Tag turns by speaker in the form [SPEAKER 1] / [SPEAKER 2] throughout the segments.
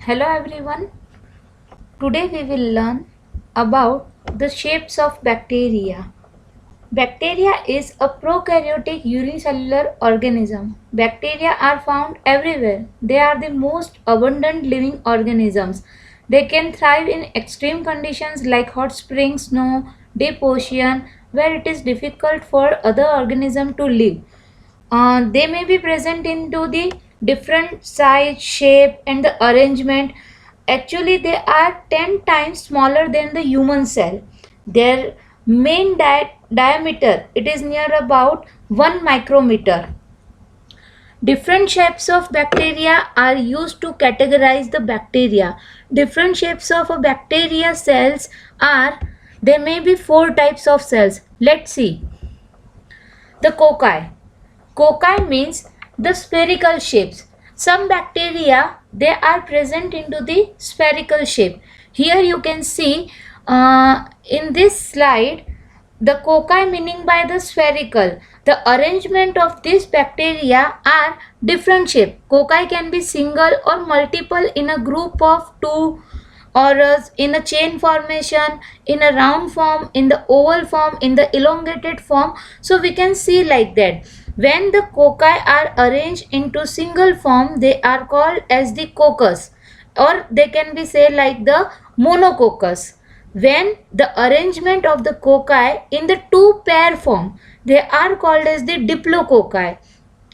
[SPEAKER 1] Hello everyone. Today we will learn about the shapes of bacteria. Bacteria is a prokaryotic unicellular organism. Bacteria are found everywhere. They are the most abundant living organisms. They can thrive in extreme conditions like hot springs, snow, deep ocean, where it is difficult for other organisms to live. They may be present into the different size, shape and the arrangement. Actually, they are 10 times smaller than the human cell. Their main diameter, it is near about 1 micrometer. Different shapes of bacteria are used to categorize the bacteria. Different shapes of a bacteria cells are, there may be 4 types of cells. Let's see. The cocci. Cocci means the spherical shapes. Some bacteria, they are present into the spherical shape. Here you can see in this slide the cocci meaning by the spherical. The arrangement of this bacteria are different shape. Cocci can be single or multiple in a group of 2 or in a chain formation, in a round form, in the oval form, in the elongated form. So we can see like that. When the cocci are arranged into single form, they are called as the coccus, or they can be say like the monococcus. When the arrangement of the cocci in the two pair form, they are called as the diplococci.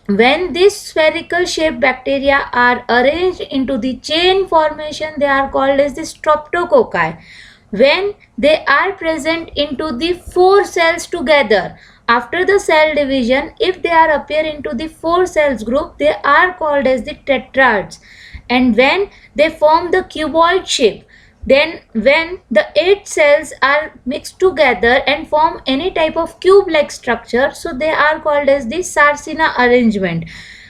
[SPEAKER 1] When these spherical shaped bacteria are arranged into the chain formation, they are called as the streptococci. When they are present into the 4 cells together, after the cell division, if they are appear into the 4 cells group, they are called as the tetrads. And when they form the cuboid shape, then when the 8 cells are mixed together and form any type of cube-like structure, so they are called as the Sarcina arrangement.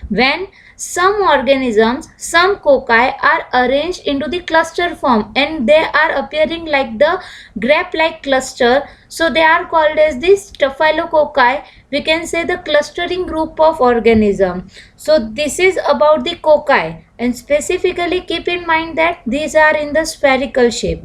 [SPEAKER 1] When some organisms, some cocci are arranged into the cluster form and they are appearing like the grape-like cluster, so they are called as the Staphylococci. We can say the clustering group of organism. So this is about the cocci, and specifically keep in mind that these are in the spherical shape.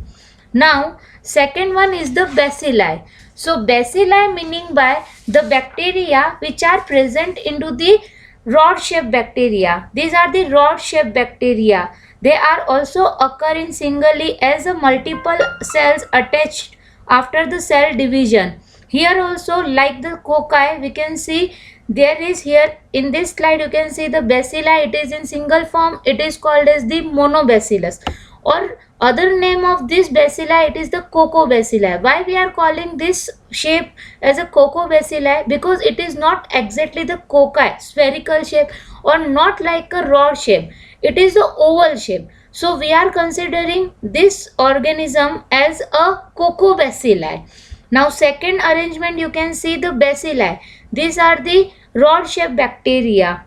[SPEAKER 1] Now second one is the bacilli. So bacilli meaning by the bacteria which are present into the rod shaped bacteria. These are the rod shaped bacteria. They are also occur in singly as a multiple cells attached after the cell division. Here also like the cocci we can see there is here in this slide you can see the bacilli, it is in single form, it is called as the monobacillus, or other name of this bacilli, it is the cocobacilli. Why we are calling this shape as a cocobacilli? Because it is not exactly the cocci spherical shape or not like a rod shape, it is a oval shape. So we are considering this organism as a cocobacilli. Now second arrangement you can see the bacilli. These are the rod shaped bacteria.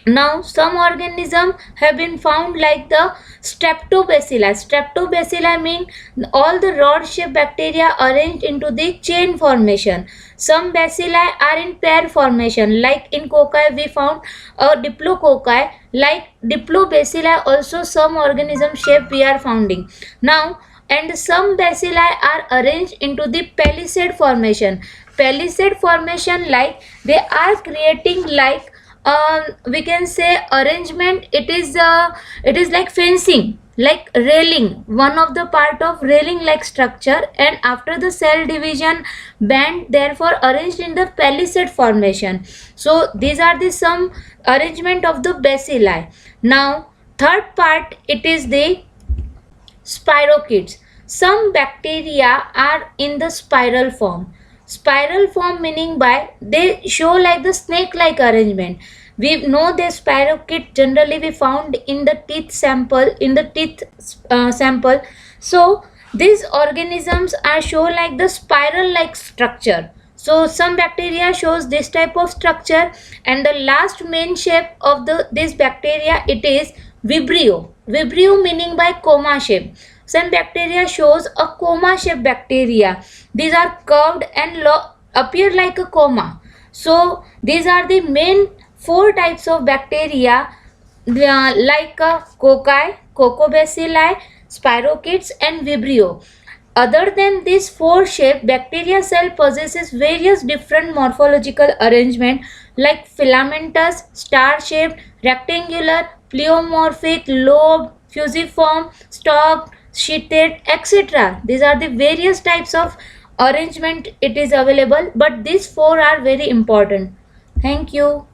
[SPEAKER 1] Now some organisms have been found like the streptobacilli. Streptobacilli mean all the rod shaped bacteria arranged into the chain formation. Some bacilli are in pair formation, like in cocci we found a diplococci. Like diplobacilli also some organism shape we are finding. Now and some bacilli are arranged into the palisade formation. Palisade formation, like they are creating like we can say arrangement, it is like fencing, like railing, one of the part of railing like structure, and after the cell division band therefore arranged in the palisade formation. So these are the some arrangement of the bacilli. Now third part, it is the spirochetes. Some bacteria are in the spiral form. Spiral form meaning by they show like the snake-like arrangement. We know the spirochete generally we found in the teeth sample, sample. So these organisms are show like the spiral-like structure. So some bacteria shows this type of structure, and the last main shape of this bacteria, it is vibrio. Vibrio meaning by coma shape. Some bacteria shows a coma shaped bacteria. These are curved and appear like a coma. So these are the main 4 types of bacteria like cocci, cocobacilli, spirochetes, and vibrio. Other than these four shapes, bacteria cell possesses various different morphological arrangement like filamentous, star-shaped, rectangular, pleomorphic, lobe, fusiform, stalked, sheathid, etc. These are the various types of arrangement it is available, but these four are very important. Thank you.